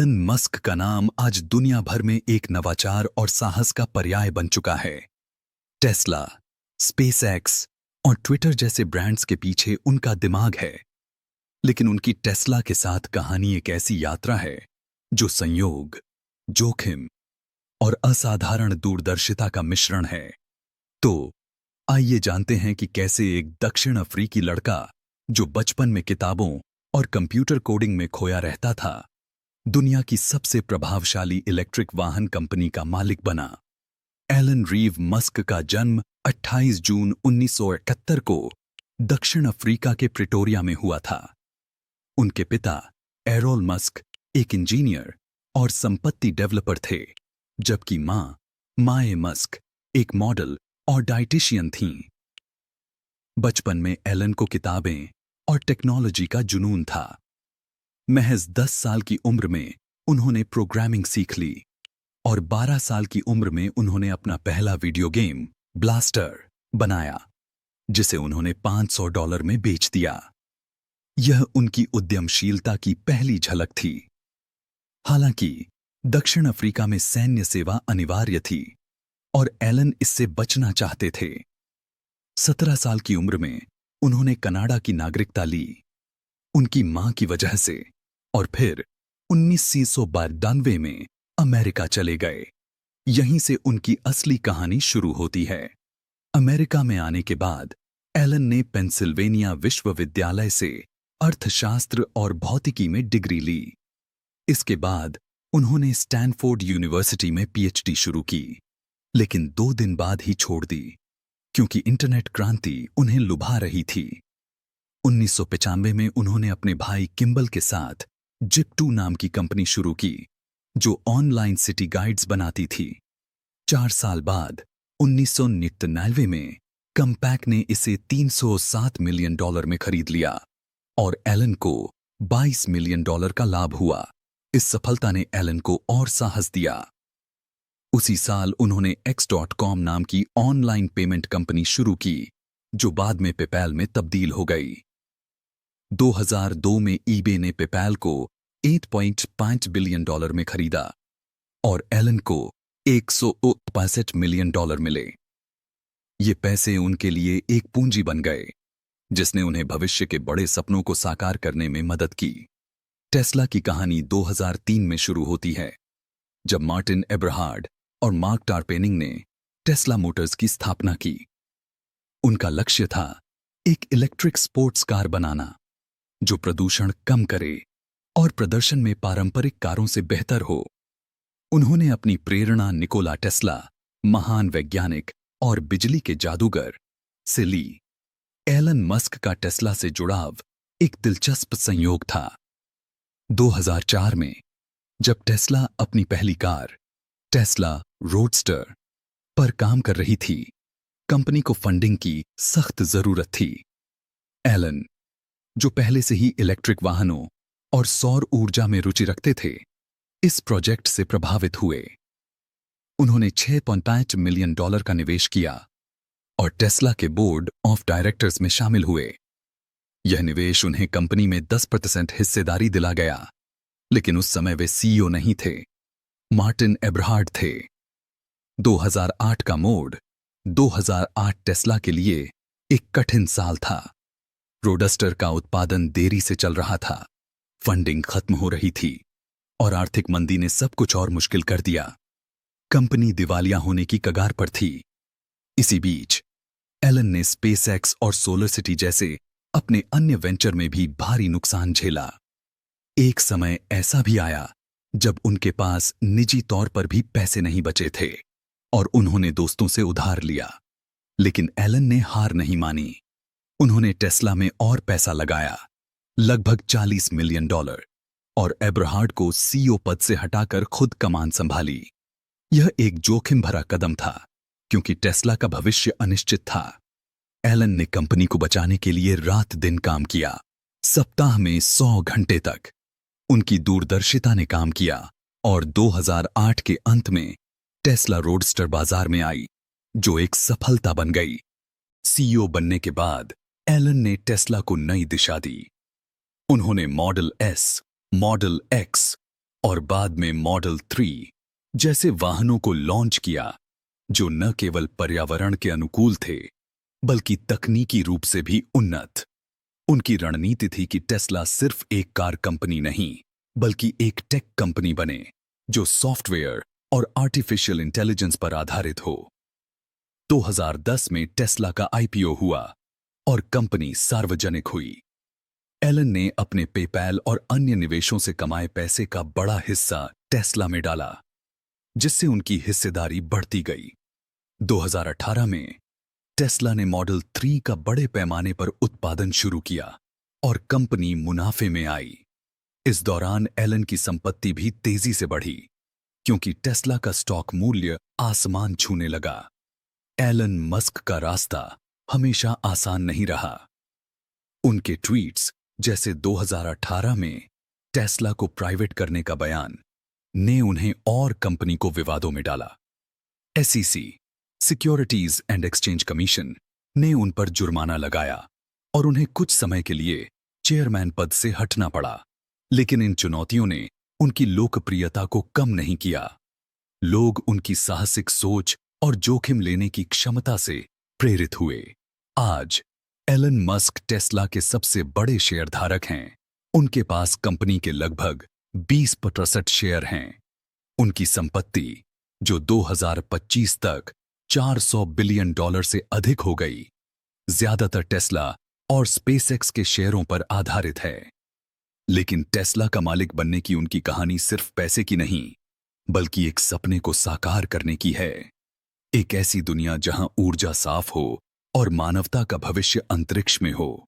Elon Musk का नाम आज दुनिया भर में एक नवाचार और साहस का पर्याय बन चुका है। टेस्ला, स्पेसएक्स और ट्विटर जैसे ब्रांड्स के पीछे उनका दिमाग है। लेकिन उनकी टेस्ला के साथ कहानी एक ऐसी यात्रा है जो संयोग, जोखिम और असाधारण दूरदर्शिता का मिश्रण है। तो आइए जानते हैं कि कैसे एक दक्षिण अफ्रीकी लड़का जो बचपन में किताबों और कंप्यूटर कोडिंग में खोया रहता था, दुनिया की सबसे प्रभावशाली इलेक्ट्रिक वाहन कंपनी का मालिक बना। एलन रीव मस्क का जन्म 28 जून 1971 को दक्षिण अफ्रीका के प्रिटोरिया में हुआ था। उनके पिता एरोल मस्क एक इंजीनियर और संपत्ति डेवलपर थे, जबकि मां माए मस्क एक मॉडल और डाइटिशियन थीं। बचपन में एलन को किताबें और टेक्नोलॉजी का जुनून था। महज 10 साल की उम्र में उन्होंने प्रोग्रामिंग सीख ली और 12 साल की उम्र में उन्होंने अपना पहला वीडियो गेम ब्लास्टर बनाया, जिसे उन्होंने $500 में बेच दिया। यह उनकी उद्यमशीलता की पहली झलक थी। हालांकि दक्षिण अफ्रीका में सैन्य सेवा अनिवार्य थी और एलन इससे बचना चाहते थे। 17 साल की उम्र में उन्होंने कनाडा की नागरिकता ली, उनकी मां की वजह से, और फिर 1992 में अमेरिका चले गए। यहीं से उनकी असली कहानी शुरू होती है। अमेरिका में आने के बाद एलन ने पेंसिल्वेनिया विश्वविद्यालय से अर्थशास्त्र और भौतिकी में डिग्री ली। इसके बाद उन्होंने स्टैनफोर्ड यूनिवर्सिटी में पीएचडी शुरू की, लेकिन 2 दिन बाद ही छोड़ दी क्योंकि इंटरनेट क्रांति उन्हें लुभा रही थी। 1995 में उन्होंने अपने भाई किम्बल के साथ जिप2 नाम की कंपनी शुरू की, जो ऑनलाइन सिटी गाइड्स बनाती थी। 4 साल बाद 1999 में कंपैक ने इसे $307 मिलियन में खरीद लिया और एलन को $22 मिलियन का लाभ हुआ। इस सफलता ने एलन को और साहस दिया। उसी साल उन्होंने X.com नाम की ऑनलाइन पेमेंट कंपनी शुरू की, जो बाद में पेपैल में तब्दील हो गई। 2002 में ईबे ने पेपैल को $8.5 बिलियन में खरीदा और एलन को $165 मिलियन मिले। ये पैसे उनके लिए एक पूंजी बन गए, जिसने उन्हें भविष्य के बड़े सपनों को साकार करने में मदद की। टेस्ला की कहानी 2003 में शुरू होती है, जब मार्टिन एब्रहार्ड और मार्क टारपेनिंग ने टेस्ला मोटर्स की स्थापना की। उनका लक्ष्य था एक इलेक्ट्रिक स्पोर्ट्स कार बनाना जो प्रदूषण कम करे और प्रदर्शन में पारंपरिक कारों से बेहतर हो। उन्होंने अपनी प्रेरणा निकोला टेस्ला, महान वैज्ञानिक और बिजली के जादूगर, से ली। एलन मस्क का टेस्ला से जुड़ाव एक दिलचस्प संयोग था। 2004 में जब टेस्ला अपनी पहली कार टेस्ला रोडस्टर पर काम कर रही थी, कंपनी को फंडिंग की सख्त जरूरत थी। एलन, जो पहले से ही इलेक्ट्रिक वाहनों और सौर ऊर्जा में रुचि रखते थे, इस प्रोजेक्ट से प्रभावित हुए। उन्होंने $6.5 मिलियन का निवेश किया और टेस्ला के बोर्ड ऑफ डायरेक्टर्स में शामिल हुए। यह निवेश उन्हें कंपनी में 10% हिस्सेदारी दिला गया, लेकिन उस समय वे सीईओ नहीं थे, मार्टिन एब्रहार्ड थे। 2008 का मोड़ 2008 टेस्ला के लिए एक कठिन साल था। रोडस्टर का उत्पादन देरी से चल रहा था, फंडिंग खत्म हो रही थी और आर्थिक मंदी ने सब कुछ और मुश्किल कर दिया। कंपनी दिवालिया होने की कगार पर थी। इसी बीच एलन ने स्पेसएक्स और सोलर सिटी जैसे अपने अन्य वेंचर में भी भारी नुकसान झेला। एक समय ऐसा भी आया जब उनके पास निजी तौर पर भी पैसे नहीं बचे थे और उन्होंने दोस्तों से उधार लिया। लेकिन एलन ने हार नहीं मानी। उन्होंने टेस्ला में और पैसा लगाया, लगभग $40 मिलियन, और एब्रहार्ड को सीईओ पद से हटाकर खुद कमान संभाली। यह एक जोखिम भरा कदम था क्योंकि टेस्ला का भविष्य अनिश्चित था। एलन ने कंपनी को बचाने के लिए रात दिन काम किया, सप्ताह में 100 घंटे तक। उनकी दूरदर्शिता ने काम किया और 2008 के अंत में टेस्ला रोडस्टर बाजार में आई, जो एक सफलता बन गई। सीईओ बनने के बाद एलन ने टेस्ला को नई दिशा दी। उन्होंने मॉडल एस, मॉडल एक्स और बाद में मॉडल 3 जैसे वाहनों को लॉन्च किया, जो न केवल पर्यावरण के अनुकूल थे, बल्कि तकनीकी रूप से भी उन्नत। उनकी रणनीति थी कि टेस्ला सिर्फ एक कार कंपनी नहीं, बल्कि एक टेक कंपनी बने, जो सॉफ्टवेयर और आर्टिफिशियल इंटेलिजेंस पर आधारित हो। 2010 में टेस्ला का आईपीओ हुआ और कंपनी सार्वजनिक हुई। एलन ने अपने पेपैल और अन्य निवेशों से कमाए पैसे का बड़ा हिस्सा टेस्ला में डाला, जिससे उनकी हिस्सेदारी बढ़ती गई। 2018 में टेस्ला ने मॉडल 3 का बड़े पैमाने पर उत्पादन शुरू किया और कंपनी मुनाफे में आई। इस दौरान एलन की संपत्ति भी तेजी से बढ़ी, क्योंकि टेस्ला का स्टॉक मूल्य आसमान छूने लगा। एलन मस्क का रास्ता हमेशा आसान नहीं रहा। उनके ट्वीट्स, जैसे 2018 में टेस्ला को प्राइवेट करने का बयान, ने उन्हें और कंपनी को विवादों में डाला। SEC, securities and exchange commission, ने उन पर जुर्माना लगाया और उन्हें कुछ समय के लिए चेयरमैन पद से हटना पड़ा। लेकिन इन चुनौतियों ने उनकी लोकप्रियता को कम नहीं किया। लोग उनकी साहसिक सोच और जोखिम लेने की क्षमता से प्रेरित हुए। आज एलन मस्क टेस्ला के सबसे बड़े शेयरधारक हैं। उनके पास कंपनी के लगभग 20% शेयर हैं। उनकी संपत्ति, जो 2025 तक $400 बिलियन से अधिक हो गई, ज्यादातर टेस्ला और स्पेसएक्स के शेयरों पर आधारित है। लेकिन टेस्ला का मालिक बनने की उनकी कहानी सिर्फ पैसे की नहीं, बल्कि एक सपने को साकार करने की है। एक ऐसी दुनिया जहां ऊर्जा साफ हो और मानवता का भविष्य अंतरिक्ष में हो।